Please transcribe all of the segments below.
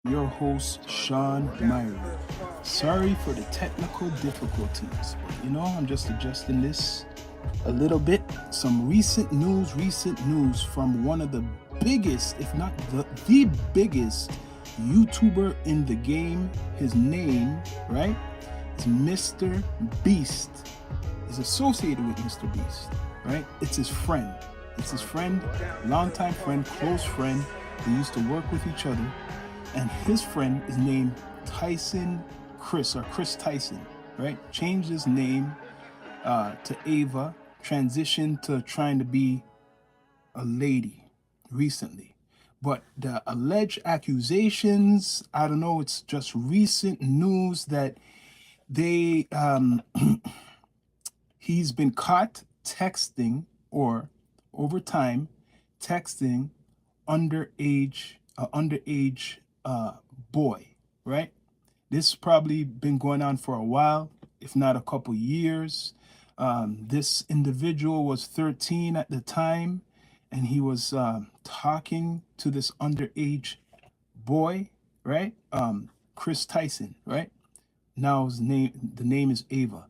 your host, Sean Myrie. Sorry for the technical difficulties, but I'm just adjusting this a little bit. Some recent news from one of the biggest, if not the biggest YouTuber in the game. His name, right, is Mr. Beast. Is associated with Mr. Beast, right? It's his friend. It's his friend, longtime friend, close friend. They used to work with each other. And his friend is named Tyson Chris Tyson, right? Changed his name to Ava, transitioned to trying to be a lady recently. But the alleged accusations, I don't know, it's just recent news that they he's been caught texting, or over time texting underage boy, right? This probably been going on for a while, if not a couple years. This individual was 13 at the time, and he was talking to this underage boy, right? Chris Tyson, right? Now the name is Ava.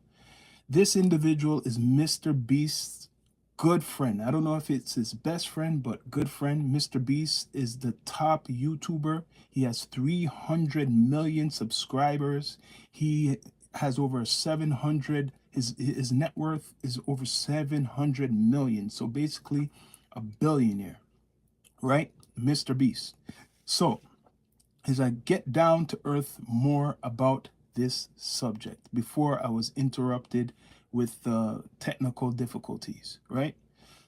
This individual is Mr. Beast's good friend. I don't know if it's his best friend, but good friend. Mr. Beast is the top YouTuber. He has 300 million subscribers. He has over 700, his net worth is over 700 million. So basically a billionaire, right? Mr. Beast. So as I get down to earth more about this subject, before I was interrupted with the technical difficulties, right?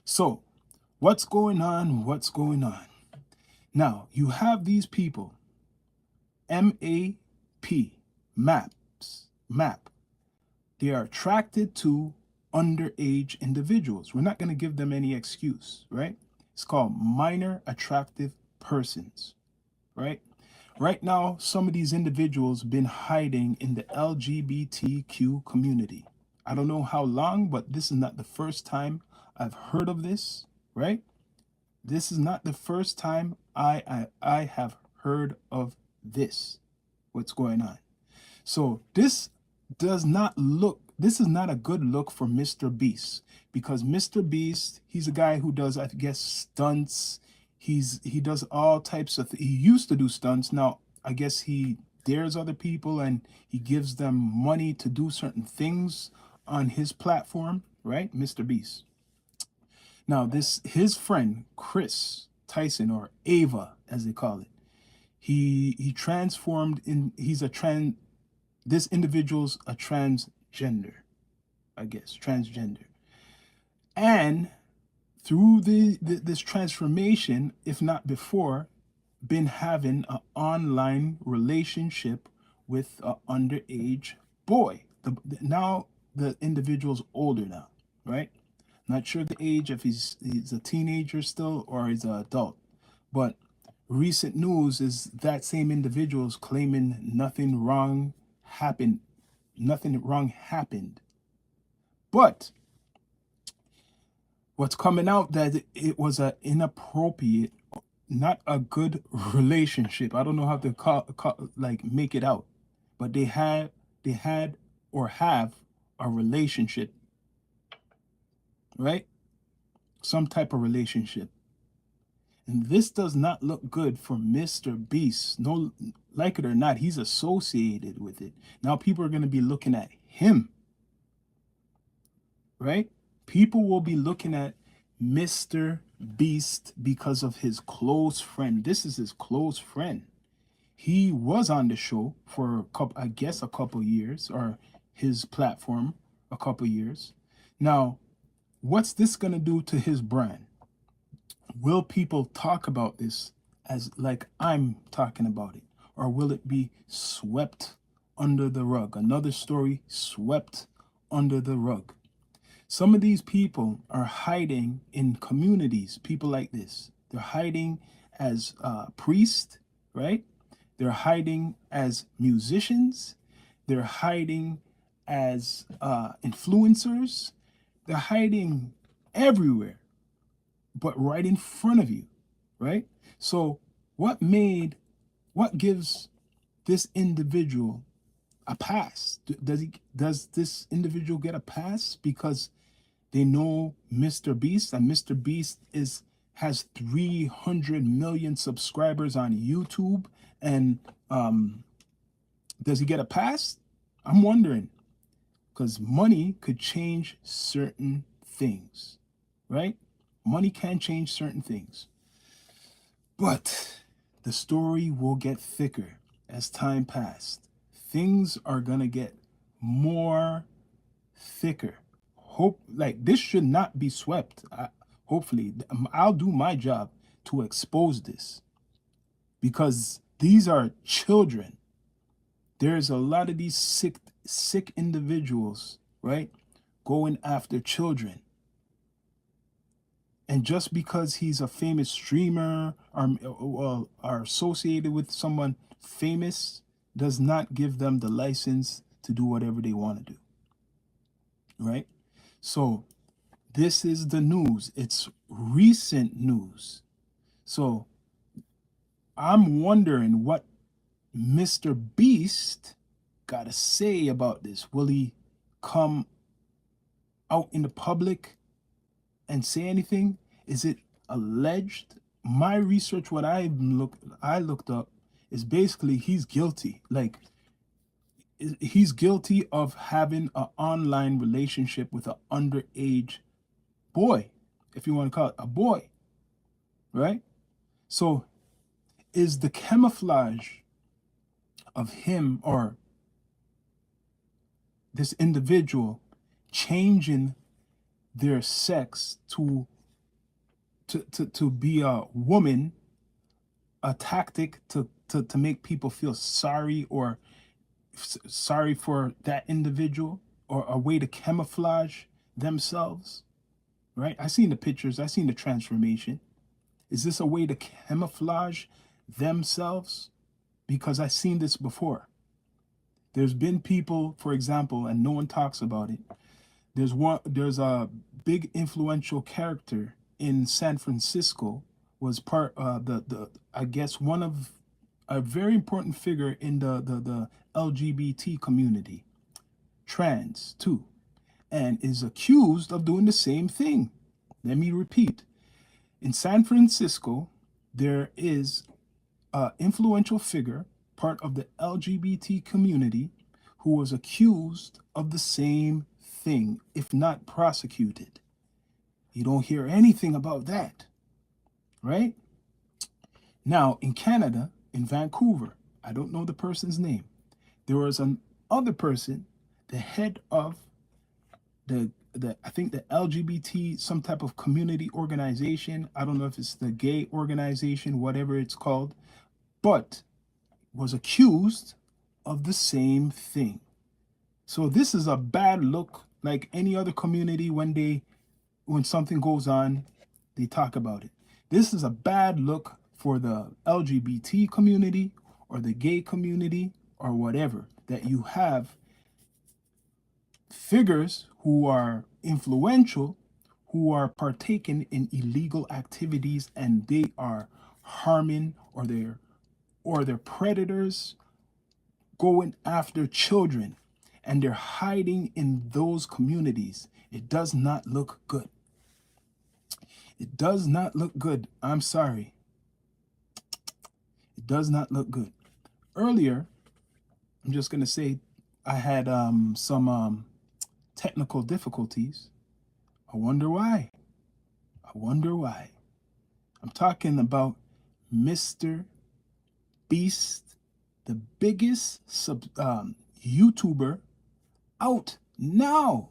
So what's going on? What's going on? Now, you have these people, MAP, MAP. They are attracted to underage individuals. We're not going to give them any excuse, right? It's called minor attractive persons, right? Right now, some of these individuals been hiding in the LGBTQ community. I don't know how long, but this is not the first time I've heard of this, right? This is not the first time I have heard of this. What's going on? So this is not a good look for Mr. Beast, because Mr. Beast, he's a guy who does, I guess, stunts. He does all types of he used to do stunts. Now I guess he dares other people and he gives them money to do certain things on his platform, right? Mr. Beast. Now his friend Chris Tyson, or Ava as they call it, he transformed in this individual's a transgender, I guess, transgender. And through this transformation, if not before, been having an online relationship with an underage boy. Now the individual's older now, right? Not sure the age, if he's a teenager still or he's an adult. But recent news is that same individual is claiming nothing wrong happened. Nothing wrong happened. But what's coming out that it was an inappropriate, not a good relationship. I don't know how to make it out, but they had or have a relationship, right? Some type of relationship. And this does not look good for Mr. Beast. No, like it or not, he's associated with it. Now people are going to be looking at him, right? People will be looking at Mr. Beast because of his close friend. This is his close friend. He was on the show for I guess a couple years, or his platform a couple years. Now, what's this going to do to his brand? Will people talk about this as like I'm talking about it? Or will it be swept under the rug? Another story swept under the rug. Some of these people are hiding in communities, people like this. They're hiding as priests, right? They're hiding as musicians. They're hiding as influencers. They're hiding everywhere, but right in front of you, right? So what made What gives this individual a pass? Does this individual get a pass because they know MrBeast, and MrBeast has 300 million subscribers on YouTube, and does he get a pass? I'm wondering, because money could change certain things, right? Money can change certain things. But the story will get thicker as time passed. Things are going to get more thicker. Like, this should not be swept. Hopefully, I'll do my job to expose this, because these are children. There's a lot of these sick individuals, right, going after children. And just because he's a famous streamer or are associated with someone famous does not give them the license to do whatever they want to do, right? So this is the news. It's recent news. So I'm wondering what MrBeast got to say about this. Will he come out in the public and say anything? Is it alleged? My research, what I looked up, is basically he's guilty. Like, he's guilty of having an online relationship with an underage boy, if you want to call it a boy, right? So is the camouflage of him or this individual changing their sex to be a woman a tactic to make people feel sorry or sorry for that individual, or a way to camouflage themselves, right? I seen the pictures, I seen the transformation. Is this a way to camouflage themselves? Because I've seen this before. There's been people, for example, and no one talks about it. There's a big influential character in San Francisco, was part I guess one of a very important figure in the LGBT community, trans too, and is accused of doing the same thing. Let me repeat. In San Francisco, there is an influential figure, part of the LGBT community, who was accused of the same thing, if not prosecuted. You don't hear anything about that, right? Now, in Canada, in Vancouver, I don't know the person's name, there was another person, the head of the I think the LGBT, some type of community organization. I don't know if it's the gay organization, whatever it's called, but was accused of the same thing. So this is a bad look. Like any other community, when something goes on, they talk about it. This is a bad look for the LGBT community or the gay community or whatever, that you have figures who are influential, who are partaking in illegal activities, and they are harming, or they're predators going after children, and they're hiding in those communities. It does not look good. It does not look good. I'm sorry. It does not look good. Earlier, I'm just going to say, I had some technical difficulties. I wonder why. I wonder why. I'm talking about MrBeast, the biggest YouTuber out now.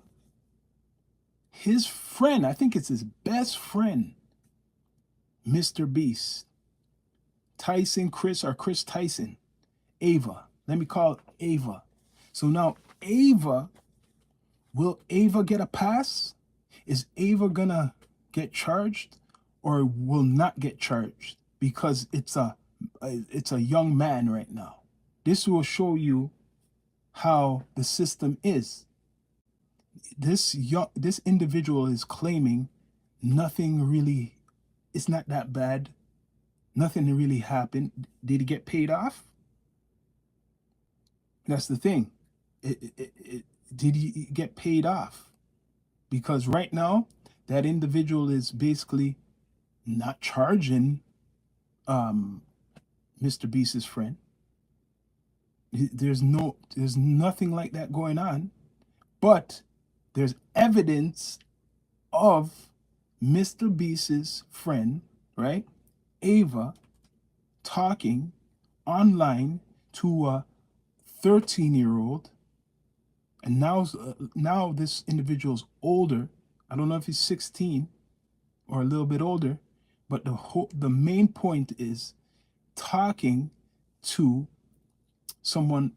His friend, I think it's his best friend, MrBeast, Chris Tyson, Ava. Let me call it Ava. So now will Ava get a pass? Is Ava gonna get charged or will not get charged? Because it's a young man right now. This will show you how the system is. This individual is claiming nothing really, it's not that bad. Nothing really happened. Did he get paid off? That's the thing. Did he get paid off? Because right now, that individual is basically not charging um, MrBeast's friend. There's nothing like that going on, but there's evidence of MrBeast's friend, right, Ava, talking online to a 13-year-old, and now this individual's older. I don't know if he's 16 or a little bit older, but the main point is talking to someone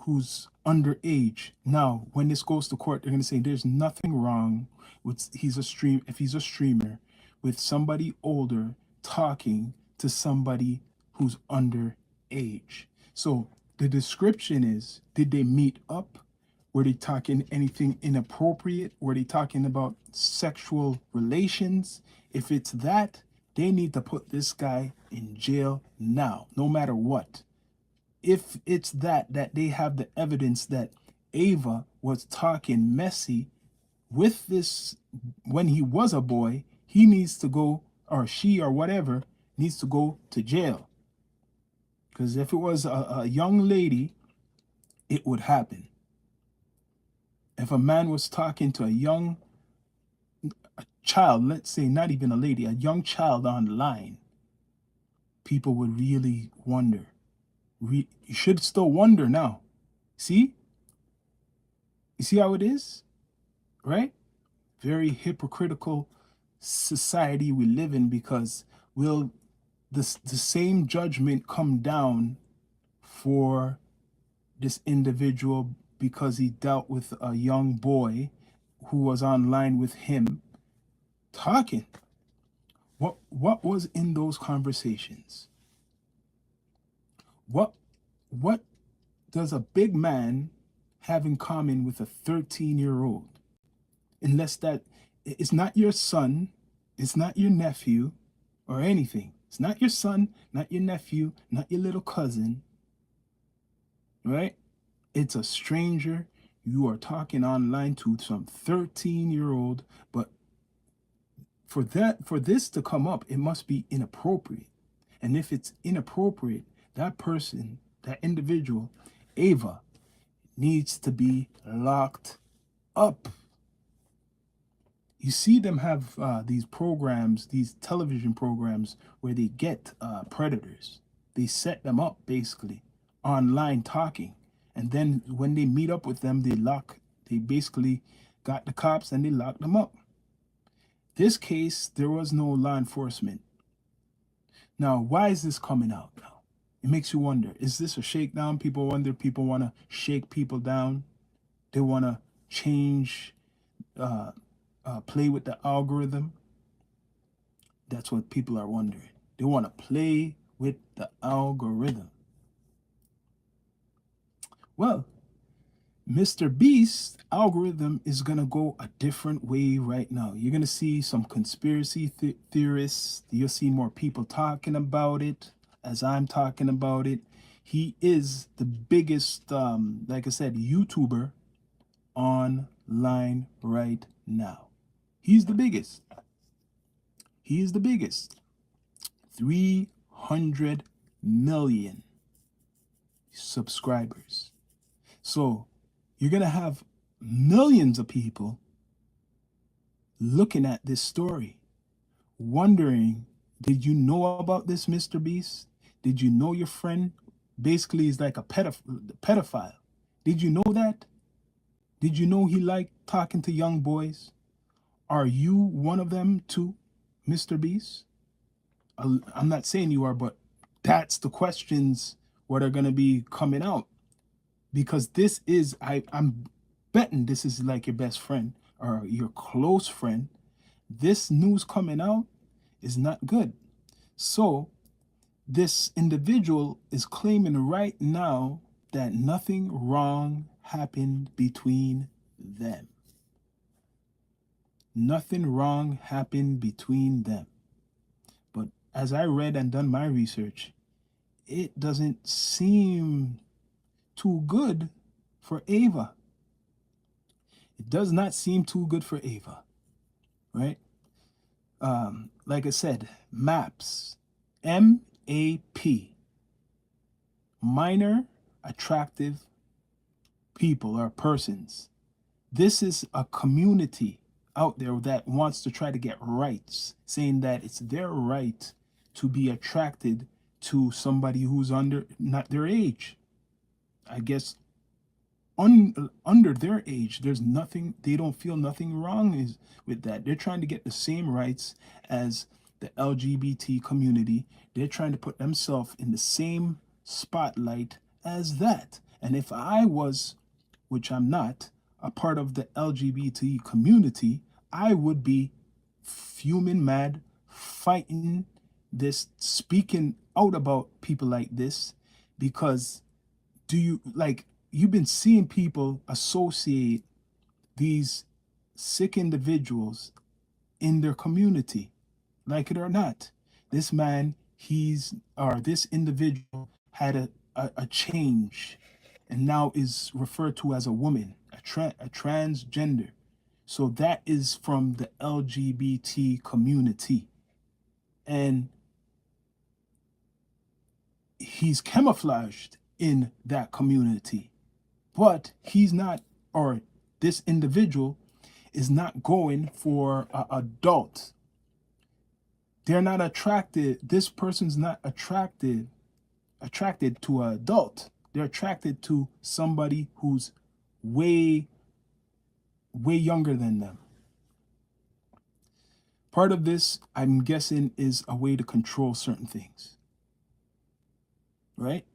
who's underage. Now, when this goes to court, they're going to say there's nothing wrong with if he's a streamer with somebody older talking to somebody who's underage. So the description is, did they meet up? Were they talking anything inappropriate? Were they talking about sexual relations? If it's that, they need to put this guy in jail now, no matter what. If it's that they have the evidence that Ava was talking messy with this when he was a boy, he needs to go, or she or whatever, needs to go to jail. Because if it was a young lady, it would happen. If a man was talking to a child, let's say not even a lady, a young child online, people would really wonder. You should still wonder now. See? You see how it is? Right? Very hypocritical society we live in, because will the same judgment come down for this individual because he dealt with a young boy who was online with him talking? What was in those conversations? What does a big man have in common with a 13-year-old? Unless that it's not your son, it's not your nephew or anything. It's not your son, not your nephew, not your little cousin, right? It's a stranger. You are talking online to some 13-year-old, but for this to come up, it must be inappropriate. And if it's inappropriate, that person, that individual, Ava, needs to be locked up. You see them have these programs, these television programs where they get predators. They set them up basically online talking. And then when they meet up with them, they basically got the cops and they lock them up. This case, there was no law enforcement. Now, why is this coming out now? It makes you wonder, is this a shakedown? People wonder, people want to shake people down. They want to change, play with the algorithm. That's what people are wondering. They want to play with the algorithm. Well, MrBeast algorithm is going to go a different way right now. You're going to see some conspiracy theorists. You'll see more people talking about it as I'm talking about it. He is the biggest, like I said, YouTuber online right now. He's the biggest. He is the biggest. 300 million subscribers. So you're going to have millions of people looking at this story, wondering, did you know about this, MrBeast? Did you know your friend basically is like a pedophile? Did you know that? Did you know he liked talking to young boys? Are you one of them too, MrBeast? I'm not saying you are, but that's the questions what are going to be coming out. Because this is, I'm betting this is like your best friend or your close friend. This news coming out is not good. So this individual is claiming right now that nothing wrong happened between them. Nothing wrong happened between them. But as I read and done my research, it doesn't seem too good for Ava. It does not seem too good for Ava, right? Like I said, MAPS, MAP, minor attractive people or persons. This is a community out there that wants to try to get rights, saying that it's their right to be attracted to somebody who's not their age. I guess under their age, there's nothing, they don't feel nothing wrong with that. They're trying to get the same rights as the LGBT community. They're trying to put themselves in the same spotlight as that. And if I was, which I'm not, a part of the LGBT community, I would be fuming mad, fighting this, speaking out about people like this, because do you like, you've been seeing people associate these sick individuals in their community, like it or not. This man, this individual had a change and now is referred to as a woman, a transgender. So that is from the LGBT community. And he's camouflaged in that community. But he's not, or this individual is not going for an adult. They're not attracted, this person's not attracted to an adult. They're attracted to somebody who's way, way younger than them. Part of this, I'm guessing, is a way to control certain things, right?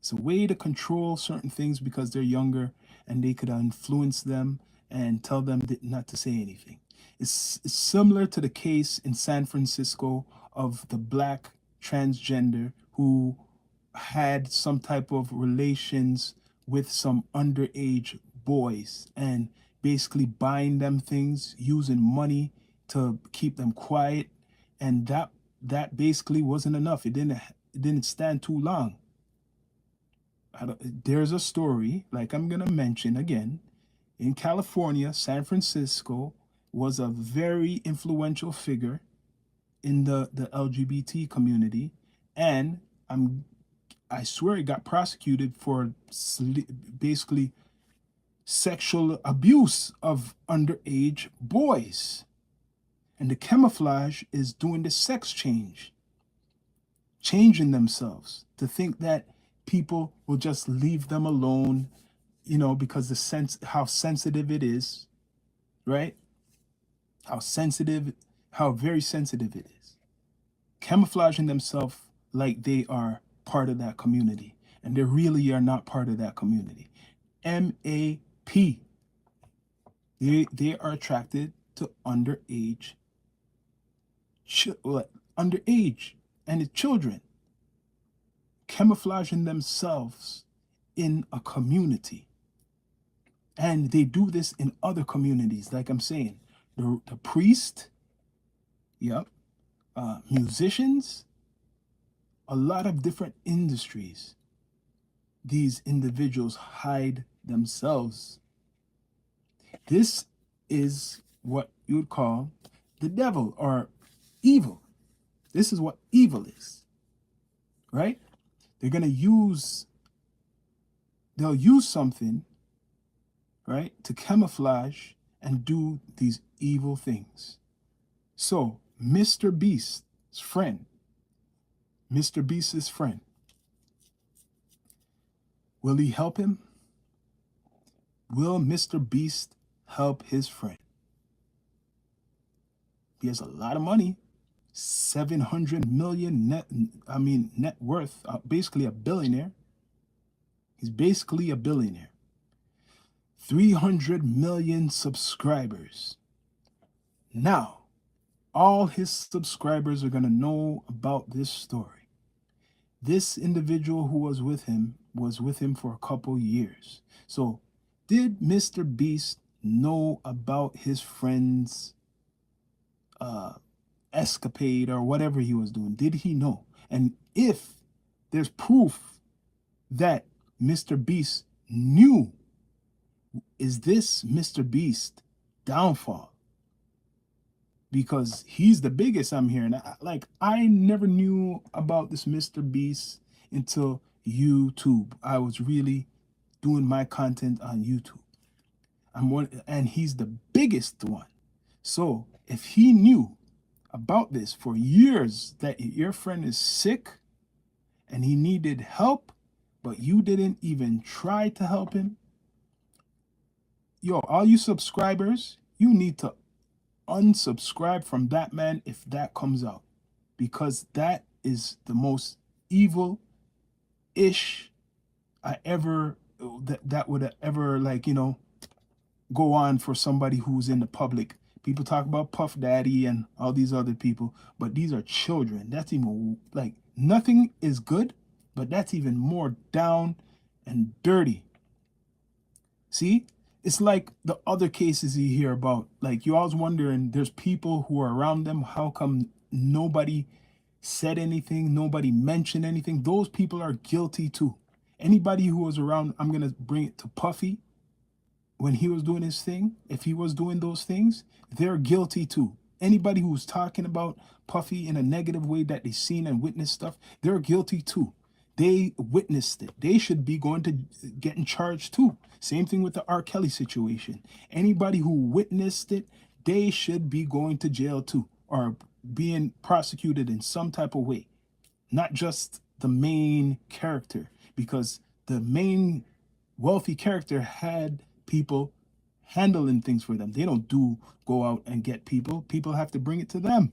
It's a way to control certain things because they're younger and they could influence them and tell them not to say anything. It's similar to the case in San Francisco of the black transgender who had some type of relations with some underage boys and basically buying them things, using money to keep them quiet. And that basically wasn't enough. It didn't stand too long. There's a story, like I'm going to mention again, in California. San Francisco was a very influential figure in the LGBT community. And I swear it got prosecuted for basically sexual abuse of underage boys. And the camouflage is doing the sex change, changing themselves to think that people will just leave them alone, because how sensitive it is, right? How very sensitive it is. Camouflaging themselves like they are part of that community, and they really are not part of that community. MAP. They are attracted to underage and the children, camouflaging themselves in a community. And they do this in other communities, like I'm saying. The priest, yep, musicians, a lot of different industries. These individuals hide themselves. This is what you would call the devil or evil. This is what evil is, right? They'll use something, right, to camouflage and do these evil things. So, MrBeast's friend, will he help him? Will MrBeast help his friend? He has a lot of money, 700 million net worth, basically a billionaire. He's basically a billionaire. 300 million subscribers. Now, all his subscribers are going to know about this story. This individual who was with him for a couple years. So, did MrBeast know about his friend's escapade or whatever he was doing? Did he know? And if there's proof that Mr. Beast knew, is this Mr. Beast downfall? Because he's the biggest I'm hearing. I never knew about this Mr. Beast until YouTube. I was really doing my content on YouTube. And he's the biggest one. So if he knew about this for years, that your friend is sick and he needed help, but you didn't even try to help him, yo, all you subscribers, you need to unsubscribe from that man if that comes out, because that is the most evil ish I ever that would ever, like, go on for somebody who's in the public. People talk about Puff Daddy and all these other people, but these are children. That's even, like, nothing is good, but that's even more down and dirty. See? It's like the other cases you hear about. Like, you always wondering, there's people who are around them. How come nobody said anything? Nobody mentioned anything? Those people are guilty too. Anybody who was around, I'm going to bring it to Puffy when he was doing his thing. If he was doing those things, they're guilty too. Anybody who's talking about Puffy in a negative way that they've seen and witnessed stuff, they're guilty too. They witnessed it. They should be going to get in charge too. Same thing with the R. Kelly situation. Anybody who witnessed it, they should be going to jail too, or being prosecuted in some type of way. Not just the main character, because the main wealthy character had people handling things for them. They don't go out and get people. People have to bring it to them.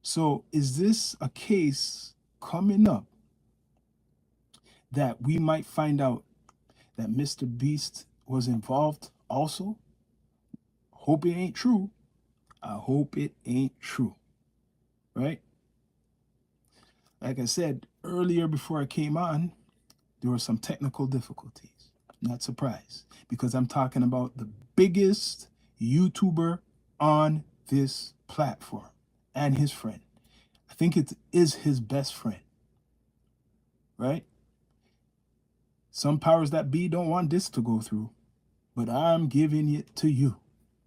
So is this a case coming up that we might find out that Mr. Beast was involved also? Hope it ain't true. I hope it ain't true. Right? Like I said earlier before I came on, there were some technical difficulties. Not surprised, because I'm talking about the biggest YouTuber on this platform and his friend. I think it is his best friend. Right? Some powers that be don't want this to go through, but I'm giving it to you.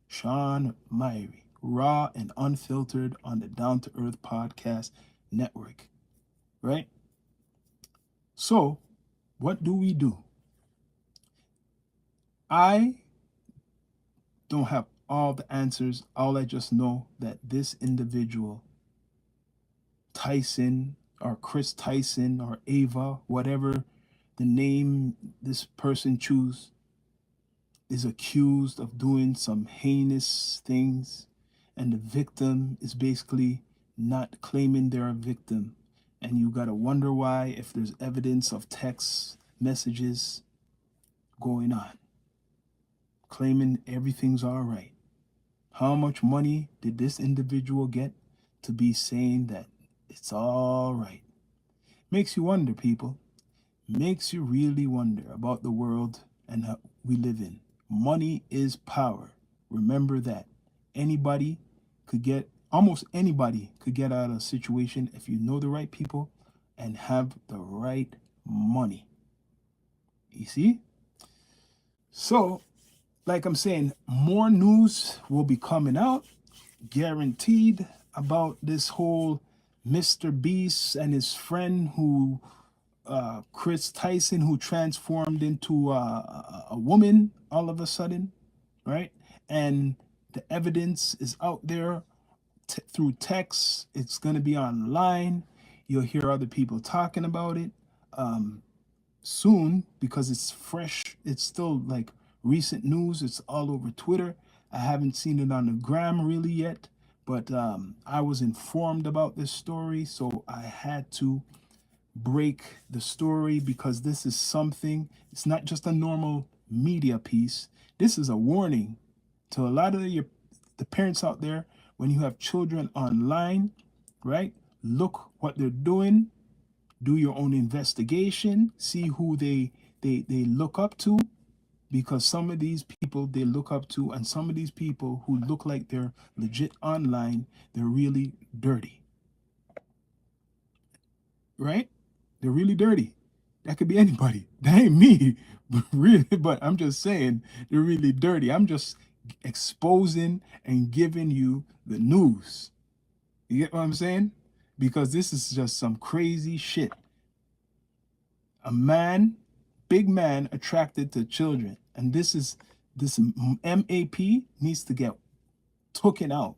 Sean Myrie, raw and unfiltered on the Down to Earth Podcast Network. Right? So, what do we do? I don't have all the answers. All I just know that this individual, Tyson or Chris Tyson or Ava, whatever the name this person choose, is accused of doing some heinous things, and the victim is basically not claiming they're a victim. And you gotta wonder why, if there's evidence of text messages going on, claiming everything's all right. How much money did this individual get to be saying that it's all right? Makes you wonder, people. Makes you really wonder about the world and how we live in. Money is power. Remember that. Almost anybody could get out of a situation if you know the right people and have the right money. You see? So, like I'm saying, more news will be coming out, guaranteed, about this whole Mr. Beast and his friend who, Chris Tyson, who transformed into a woman all of a sudden, right? And the evidence is out there through text. It's going to be online. You'll hear other people talking about it soon, because it's fresh. It's still like recent news. It's all over Twitter. I haven't seen it on the gram really yet, but I was informed about this story, so I had to break the story, because this is something, it's not just a normal media piece. This is a warning to a lot of the parents out there. When you have children online, right? Look what they're doing. Do your own investigation. See who they look up to. because some of these people they look up to, and some of these people who look like they're legit online, they're really dirty. Right? They're really dirty. That could be anybody. That ain't me. But really, but I'm just saying they're really dirty. I'm just exposing and giving you the news. You get what I'm saying? Because this is just some crazy shit. A man, big man attracted to children. And this MAP needs to get taken out.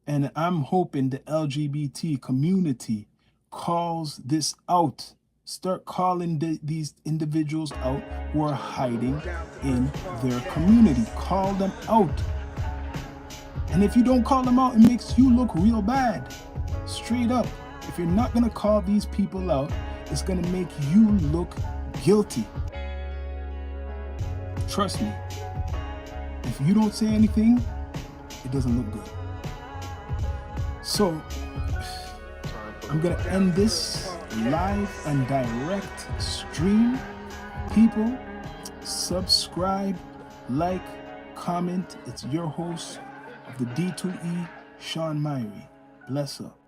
And I'm hoping the LGBT community calls this out. Start calling these individuals out who are hiding in their community. Call them out. And if you don't call them out, it makes you look real bad. Straight up. If you're not going to call these people out, it's going to make you look guilty. Trust me. If you don't say anything, it doesn't look good. So, I'm going to end this live and direct stream. People, subscribe, like, comment. It's your host of the D2E, Sean Myrie. Bless up.